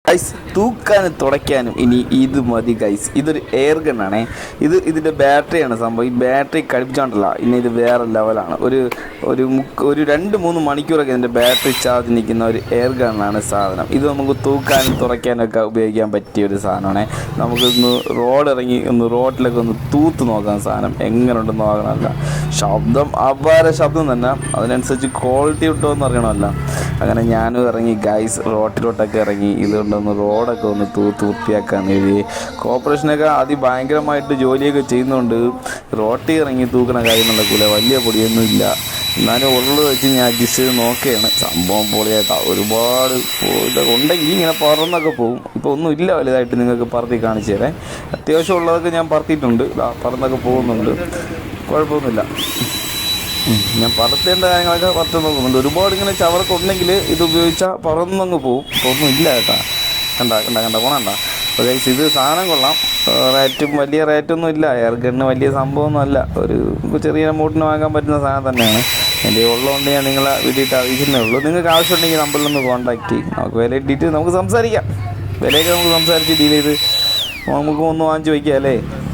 Guys തൂക്കാനും തുടയ്ക്കാനും ഇനി ഇത് മതി ഗൈസ്. ഇതൊരു എയർ ഗണ്ണാണേ. ഇതിൻ്റെ ബാറ്ററിയാണ് സംഭവം. ഈ ബാറ്ററി കളിപ്പിച്ചോണ്ടല്ല, ഇനി ഇത് വേറെ ലെവലാണ്. ഒരു 2-3 മണിക്കൂറൊക്കെ ഇതിൻ്റെ ബാറ്ററി ചാർജ് നിൽക്കുന്ന ഒരു എയർ ഗണ്ണാണ് സാധനം. ഇത് നമുക്ക് തൂക്കാനും തുടയ്ക്കാനൊക്കെ ഉപയോഗിക്കാൻ പറ്റിയ ഒരു സാധനമാണ്. നമുക്കൊന്ന് റോഡിലൊക്കെ ഒന്ന് തൂത്ത് നോക്കാം സാധനം എങ്ങനെയുണ്ടെന്ന് നോക്കണമല്ല. ശബ്ദം അപാര ശബ്ദം തന്നെ, അതിനനുസരിച്ച് ക്വാളിറ്റി കിട്ടുമെന്ന് അറിയണമല്ല. അങ്ങനെ ഞാനും ഇറങ്ങി ഗൈസ്, റോട്ടിലോട്ടൊക്കെ ഇറങ്ങി ഇതുകൊണ്ടൊന്ന് റോഡൊക്കെ ഒന്ന് തൂത്ത് വൃത്തിയാക്കാന്ന് എഴുതി. കോർപ്പറേഷനൊക്കെ അതിഭയങ്കരമായിട്ട് ജോലിയൊക്കെ ചെയ്യുന്നുണ്ട്. റോട്ടിൽ ഇറങ്ങി തൂക്കണ കാര്യം നടക്കൂല, വലിയ പൊടിയൊന്നും ഇല്ല. എന്നാലും ഉള്ളത് വെച്ച് ഞാൻ അഡ്ജസ്റ്റ് ചെയ്ത് നോക്കുകയാണ്. സംഭവം പൊളിയായിട്ടാണ്. ഒരുപാട് ഇതൊക്കെ ഉണ്ടെങ്കിൽ ഇങ്ങനെ പറന്നൊക്കെ പോകും. ഇപ്പോൾ ഒന്നും ഇല്ല വലുതായിട്ട് നിങ്ങൾക്ക് പറത്തി കാണിച്ചു തരാം. അത്യാവശ്യം ഉള്ളതൊക്കെ ഞാൻ പറത്തിയിട്ടുണ്ട്, പറന്നൊക്കെ പോകുന്നുണ്ട്, കുഴപ്പമൊന്നുമില്ല. ഞാൻ പറത്തേണ്ട കാര്യങ്ങളൊക്കെ പറത്ത് നോക്കുന്നുണ്ട്. ഒരുപാട് ഇങ്ങനെ ചവറൊക്കെ ഉണ്ടെങ്കിൽ ഇത് ഉപയോഗിച്ചാൽ പറന്നങ്ങ് പോകും. ഇപ്പോൾ ഒന്നും ഇല്ല കേട്ടാ. കണ്ട പോണണ്ട. അപ്പോൾ ഗൈസ് ഇത് സാധനം കൊള്ളാം. വലിയ റേറ്റൊന്നും ഇല്ല. എയർ ഗണ്ണ് വലിയ സംഭവമൊന്നും അല്ല. ഒരു ചെറിയ എമൗണ്ടിന് വാങ്ങാൻ പറ്റുന്ന സാധനം തന്നെയാണ്. എൻ്റെ ഉള്ളതുകൊണ്ട് ഞാൻ നിങ്ങളെ വീട്ടിൽ അറിയിക്കുന്നേ ഉള്ളൂ. നിങ്ങൾക്ക് ആവശ്യമുണ്ടെങ്കിൽ നമ്പറിലൊന്ന് കോൺടാക്റ്റ് ചെയ്യും. നമുക്ക് വില ഇട്ടിട്ട് നമുക്ക് സംസാരിക്കാം. വിലയൊക്കെ നമുക്ക് സംസാരിച്ച് ഡീൽ ചെയ്ത് നമുക്ക് ഒന്ന് വാങ്ങിച്ച് വയ്ക്കാം അല്ലേ.